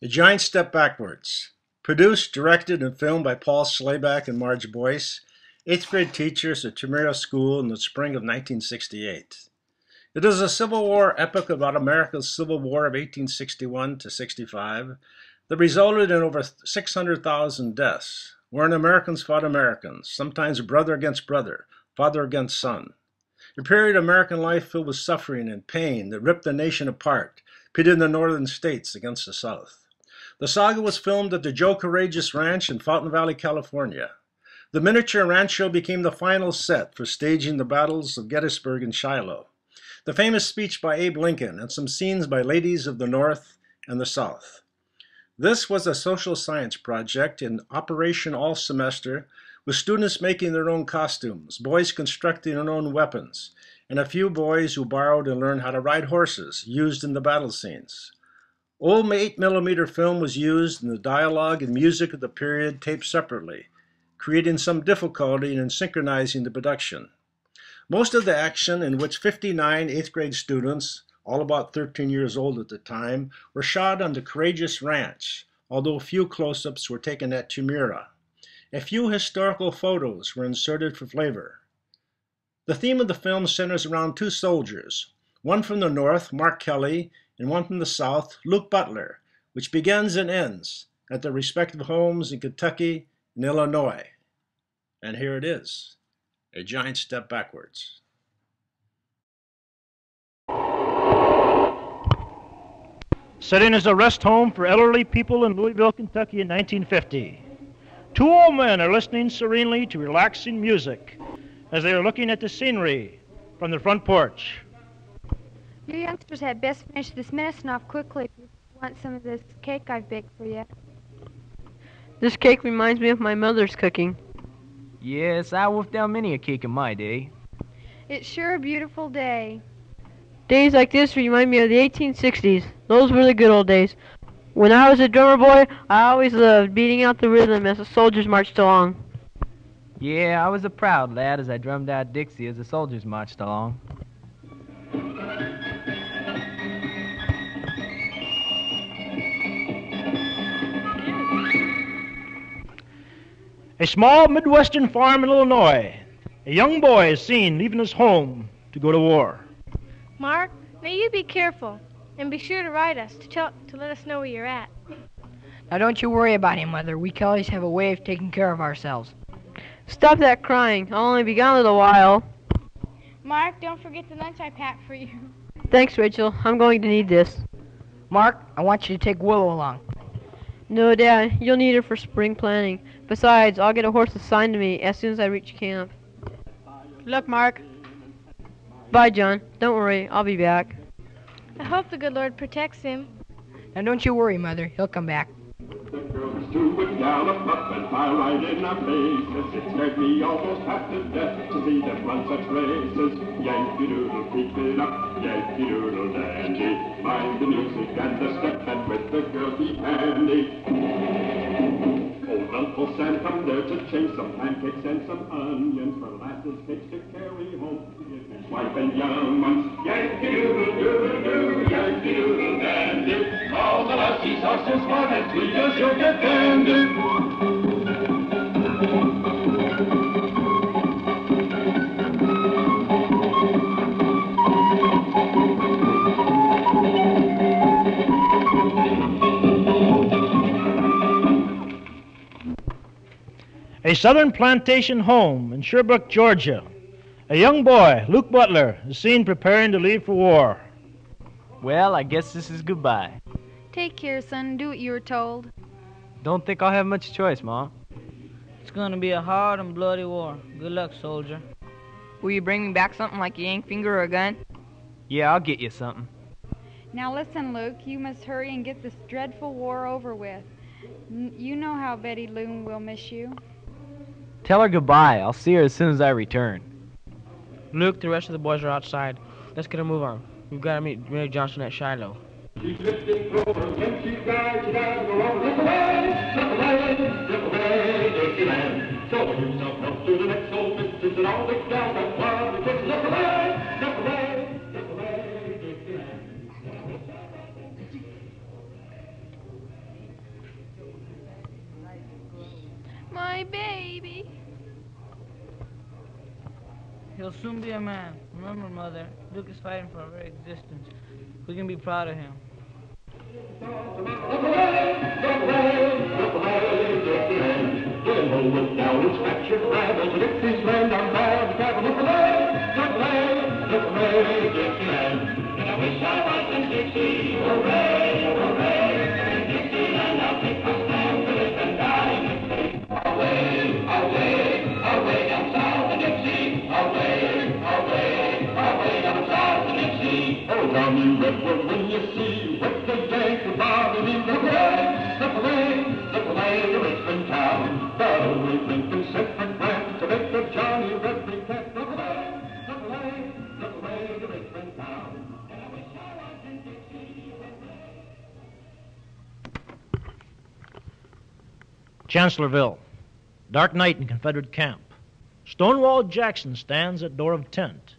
A Giant Step Backwards. Produced, directed, and filmed by Paul Slayback and Marge Boese, 8th grade teachers at Tamura School in the spring of 1968. It is a Civil War epic about America's Civil War of 1861 to 65 that resulted in over 600,000 deaths, wherein Americans fought Americans, sometimes brother against brother, father against son. A period of American life filled with suffering and pain that ripped the nation apart, pitted the northern states against the south. The saga was filmed at the Joe Courreges Ranch in Fountain Valley, California. The miniature rancho became the final set for staging the battles of Gettysburg and Shiloh, the famous speech by Abe Lincoln, and some scenes by ladies of the North and the South. This was a social science project in operation all semester, with students making their own costumes, boys constructing their own weapons, and a few boys who borrowed and learned how to ride horses used in the battle scenes. Old 8mm film was used and the dialogue and music of the period taped separately, creating some difficulty in synchronizing the production. Most of the action, in which 59 8th grade students, all about 13 years old at the time, were shot on the Courreges Ranch, although a few close-ups were taken at Tamura. A few historical photos were inserted for flavor. The theme of the film centers around two soldiers, one from the North, Mark Kelly, and one from the South, Luke Butler, which begins and ends at their respective homes in Kentucky and Illinois. And here it is, A Giant Step Backwards. Set in as a rest home for elderly people in Louisville, Kentucky in 1950. Two old men are listening serenely to relaxing music as they are looking at the scenery from the front porch. You youngsters had best finish this medicine off quickly if you want some of this cake I've baked for you. This cake reminds me of my mother's cooking. Yes, I wolfed down many a cake in my day. It's sure a beautiful day. Days like this remind me of the 1860s. Those were the good old days. When I was a drummer boy, I always loved beating out the rhythm as the soldiers marched along. Yeah, I was a proud lad as I drummed out Dixie as the soldiers marched along. A small Midwestern farm in Illinois. A young boy is seen leaving his home to go to war. Mark, now you be careful, and be sure to write us to let us know where you're at. Now don't you worry about him, Mother. We Kellys have a way of taking care of ourselves. Stop that crying. I'll only be gone a little while. Mark, don't forget the lunch I packed for you. Thanks, Rachel. I'm going to need this. Mark, I want you to take Willow along. No, Dad. You'll need her for spring planting. Besides, I'll get a horse assigned to me as soon as I reach camp. Look, Mark. Bye, John. Don't worry. I'll be back. I hope the good Lord protects him. Now don't you worry, Mother. He'll come back. The girls too would gallop up and fire right in our faces. It scared me almost half to death to see them run such races. Yankee Doodle, keep it up, Yankee Doodle dandy. Mind the music and the step, and with the girls be handy. Old Uncle Sam come there to change some pancakes and some onions for lasses cakes to carry home to his wife and young ones. Yankee Doodle, doodle, doo, Yankee Doodle dandy. All the lassies are so smart and sweet as you'll get dandy. A southern plantation home in Sherbrooke, Georgia. A young boy, Luke Butler, is seen preparing to leave for war. Well, I guess this is goodbye. Take care, son. Do what you were told. Don't think I'll have much choice, Ma. It's gonna be a hard and bloody war. Good luck, soldier. Will you bring me back something like a yank finger or a gun? Yeah, I'll get you something. Now listen, Luke, you must hurry and get this dreadful war over with. You know how Betty Loon will miss you. Tell her goodbye. I'll see her as soon as I return. Luke, the rest of the boys are outside. Let's get a move on. We've got to meet Mary Johnson at Shiloh. She's lifting clover, when she dies, she dies, go over, slip away, slip away, slip away, dirty land. Show yourself help to the next old mistress, and all the gals that fly, because slip away, slip away, slip away, dirty land. My baby. He'll soon be a man. Remember, Mother, Luke is fighting for our very existence. We can be proud of him. Chancellorsville. Dark night in Confederate camp. Stonewall Jackson stands at door of tent,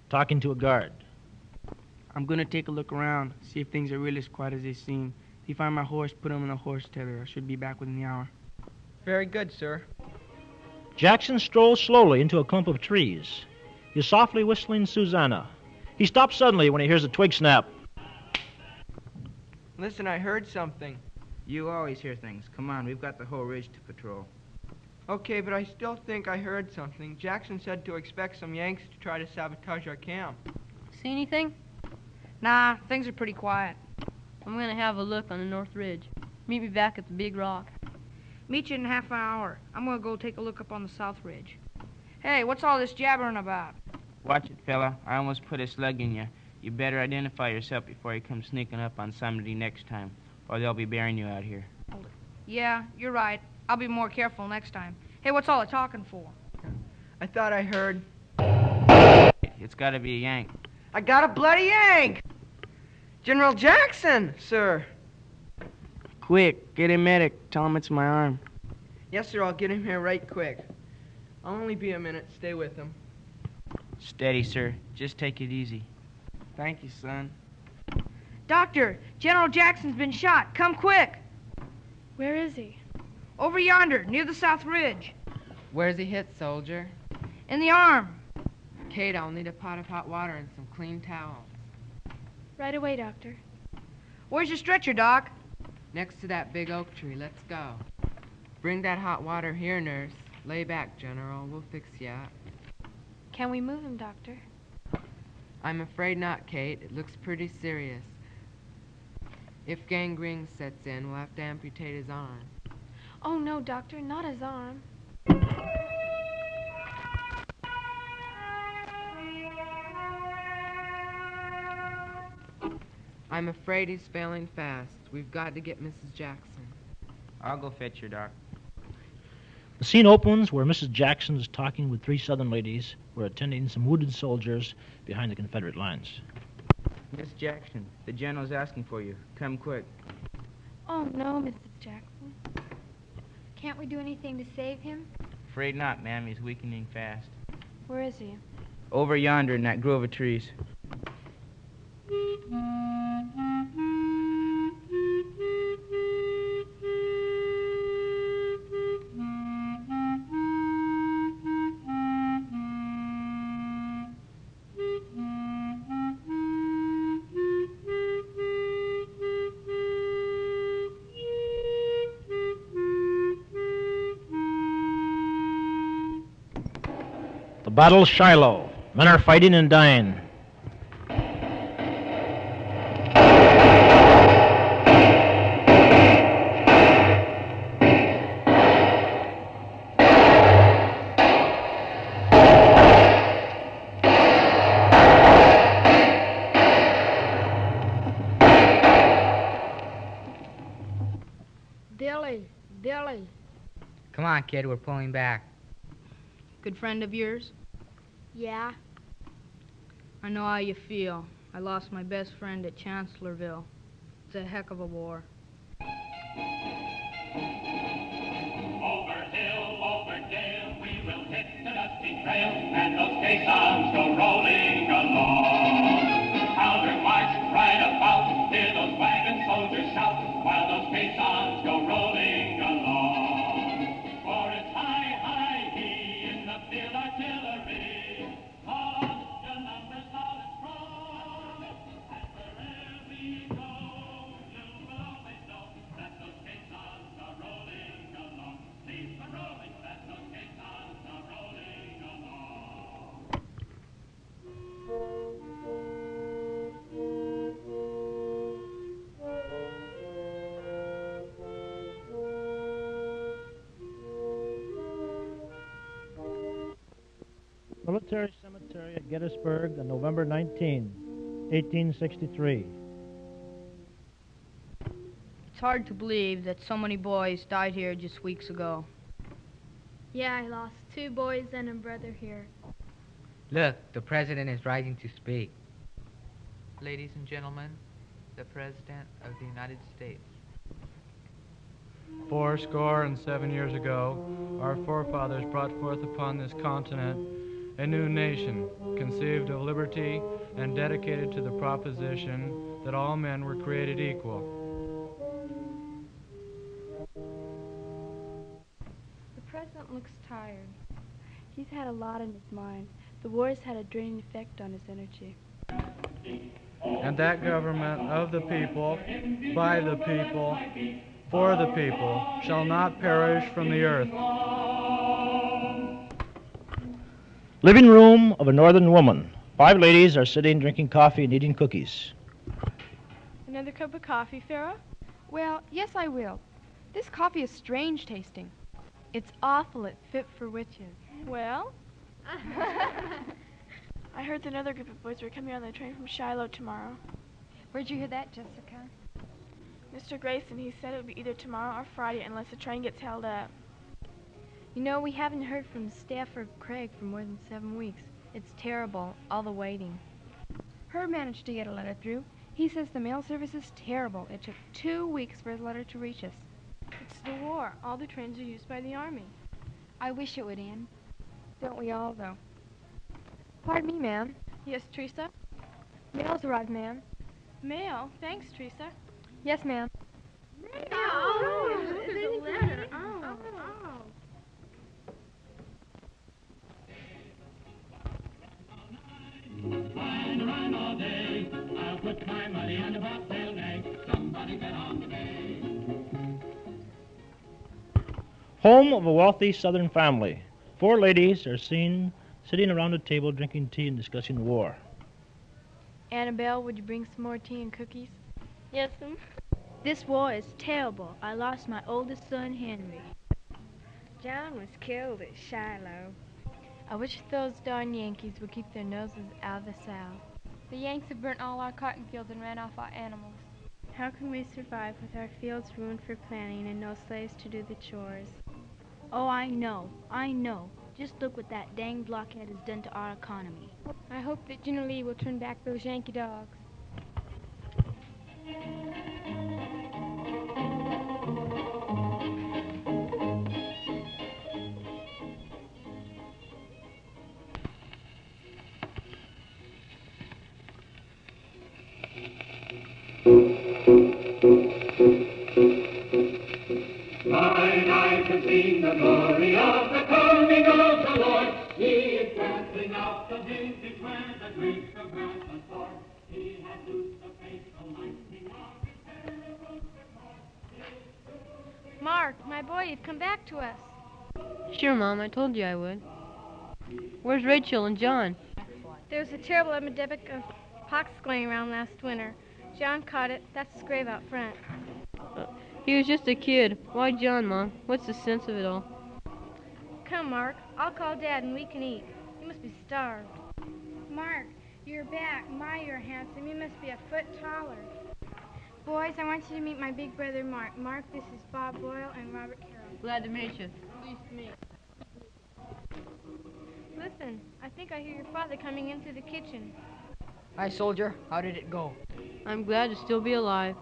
talking to a guard. I'm gonna take a look around, see if things are really as quiet as they seem. If you find my horse, put him in the horse tether. I should be back within the hour. Very good, sir. Jackson strolls slowly into a clump of trees. He's softly whistling Susanna. He stops suddenly when he hears a twig snap. Listen, I heard something. You always hear things. Come on, we've got the whole ridge to patrol. Okay, but I still think I heard something. Jackson said to expect some Yanks to try to sabotage our camp. See anything? Nah, things are pretty quiet. I'm gonna have a look on the North Ridge. Meet me back at the big rock. Meet you in half an hour. I'm gonna go take a look up on the South Ridge. Hey, what's all this jabbering about? Watch it, fella. I almost put a slug in you. You better identify yourself before you come sneaking up on somebody next time, or they'll be burying you out here. Yeah, you're right. I'll be more careful next time. Hey, what's all the talking for? I thought I heard... It's gotta be a Yank. I got a bloody Yank! General Jackson, sir. Quick, get a medic. Tell him it's my arm. Yes, sir, I'll get him here right quick. I'll only be a minute. Stay with him. Steady, sir. Just take it easy. Thank you, son. Doctor, General Jackson's been shot. Come quick. Where is he? Over yonder, near the South Ridge. Where's he hit, soldier? In the arm. Kate, I'll need a pot of hot water and some clean towels. Right away, Doctor. Where's your stretcher, Doc? Next to that big oak tree. Let's go. Bring that hot water here, nurse. Lay back, General. We'll fix you up. Can we move him, Doctor? I'm afraid not, Kate. It looks pretty serious. If gangrene sets in, we'll have to amputate his arm. Oh, no, Doctor, not his arm. I'm afraid he's failing fast. We've got to get Mrs. Jackson. I'll go fetch your doc. The scene opens where Mrs. Jackson is talking with three Southern ladies who are attending some wounded soldiers behind the Confederate lines. Miss Jackson, the general's asking for you. Come quick. Oh, no, Mrs. Jackson. Can't we do anything to save him? Afraid not, ma'am. He's weakening fast. Where is he? Over yonder in that grove of trees. The Battle of Shiloh. Men are fighting and dying. Dilly. Come on, kid. We're pulling back. Good friend of yours? Yeah. I know how you feel. I lost my best friend at Chancellorsville. It's a heck of a war. Over hill, over dale, we will hit the dusty trail, and those caissons go rolling along. Counter-march right about, hear those wagon soldiers shout, while those caissons go rolling along. For Military Cemetery at Gettysburg on November 19, 1863. It's hard to believe that so many boys died here just weeks ago. Yeah, I lost 2 boys and a brother here. Look, the president is rising to speak. Ladies and gentlemen, the President of the United States. 7 years ago, our forefathers brought forth upon this continent a new nation, conceived of liberty and dedicated to the proposition that all men were created equal. The president looks tired. He's had a lot on his mind. The war has had a draining effect on his energy. And that government of the people, by the people, for the people, shall not perish from the earth. Living room of a northern woman. 5 ladies are sitting drinking coffee and eating cookies. Another cup of coffee, Farrah? Well, yes, I will. This coffee is strange tasting. It's awful. It's fit for witches. Well? I heard that another group of boys were coming on the train from Shiloh tomorrow. Where'd you hear that, Jessica? Mr. Grayson, he said it would be either tomorrow or Friday unless the train gets held up. You know, we haven't heard from Stafford Craig for more than 7 weeks. It's terrible, all the waiting. Herb managed to get a letter through. He says the mail service is terrible. It took 2 weeks for his letter to reach us. It's the war. All the trains are used by the Army. I wish it would end. Don't we all, though? Pardon me, ma'am. Yes, Teresa? Mail's arrived, ma'am. Mail? Thanks, Teresa. Yes, ma'am. Oh, there's a letter. Oh. Flying around all day, I'll put my money on the bobtail nag. Somebody bet on the bay. Home of a wealthy southern family. 4 ladies are seen sitting around a table drinking tea and discussing the war. Annabelle, would you bring some more tea and cookies? Yes, ma'am. This war is terrible. I lost my oldest son, Henry. John was killed at Shiloh. I wish those darn Yankees would keep their noses out of the South. The Yanks have burnt all our cotton fields and ran off our animals. How can we survive with our fields ruined for planting and no slaves to do the chores? Oh, I know. Just look what that dang blockhead has done to our economy. I hope that Gina Lee will turn back those Yankee dogs. Thine eyes have seen the glory of the coming of the Lord. He is trampling out the vintage where the grapes of wrath and sword. He has loosed the faithful lightning of his terrible sword. Mark, my boy, you've come back to us. Sure, Mom, I told you I would. Where's Rachel and John? There was a terrible epidemic of pox going around last winter. John caught it. That's his grave out front. He was just a kid. Why John, Mom? What's the sense of it all? Come, Mark. I'll call Dad and we can eat. You must be starved. Mark, you're back. My, you're handsome. You must be a foot taller. Boys, I want you to meet my big brother, Mark. Mark, this is Bob Boyle and Robert Carroll. Glad to meet you. Pleased to meet. Listen, I think I hear your father coming in through the kitchen. Hi, soldier. How did it go? I'm glad to still be alive.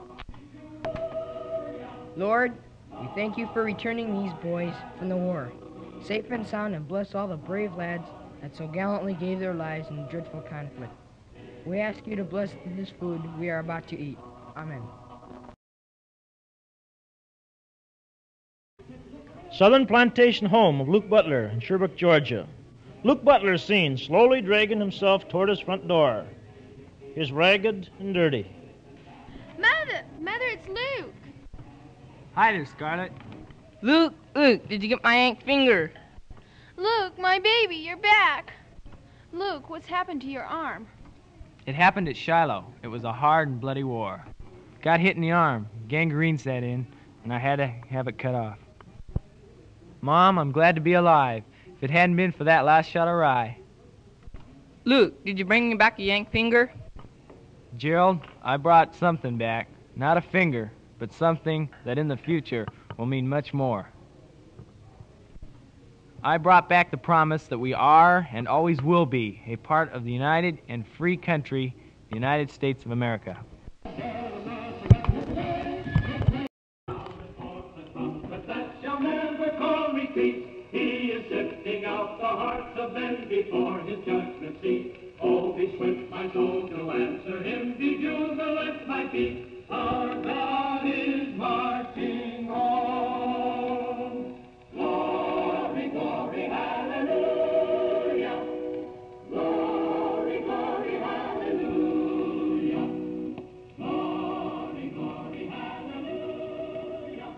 Lord, we thank you for returning these boys from the war, safe and sound, and bless all the brave lads that so gallantly gave their lives in the dreadful conflict. We ask you to bless this food we are about to eat. Amen. Southern plantation home of Luke Butler in Sherbrooke, Georgia. Luke Butler is seen slowly dragging himself toward his front door. He's ragged and dirty. Mother, it's Luke. Hi there, Scarlett. Luke, did you get my ink finger? Luke, my baby, you're back. Luke, what's happened to your arm? It happened at Shiloh. It was a hard and bloody war. Got hit in the arm. Gangrene set in, and I had to have it cut off. Mom, I'm glad to be alive. If it hadn't been for that last shot of rye. Luke, did you bring me back a yank finger? Gerald, I brought something back. Not a finger, but something that in the future will mean much more. I brought back the promise that we are and always will be a part of the united and free country, the United States of America. He is sifting out the hearts of men before his judgment seat. Oh, be swift, my soul, to answer him. Be jubilant, my feet. Our God is marching on. Glory, glory, hallelujah. Glory, glory, hallelujah. Glory, glory, hallelujah.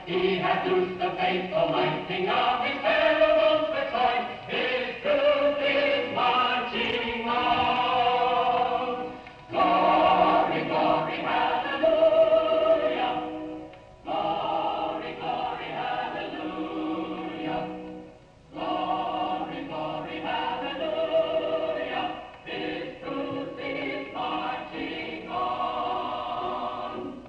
He hath loosed the faithful lightning of his terrible sword. His truth is marching on. Glory, glory, hallelujah. Glory, glory, hallelujah. Glory, glory, hallelujah. His truth is marching on.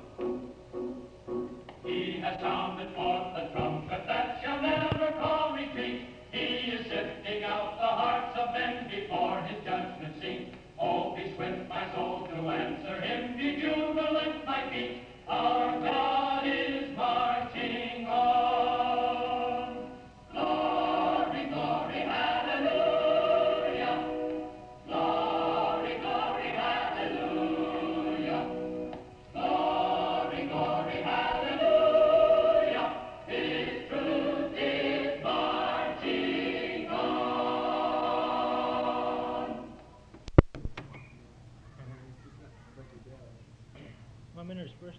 He has sounded forth the trumpet that shall never call retreat. He is sifting out the hearts of men before his judgment seat. Oh, be swift, my soul, to answer him. Be jubilant, my feet. Our God is marching on. Glory, glory, hallelujah. Glory, glory, hallelujah. Glory, glory, hallelujah. His truth is marching on. I'm interspersed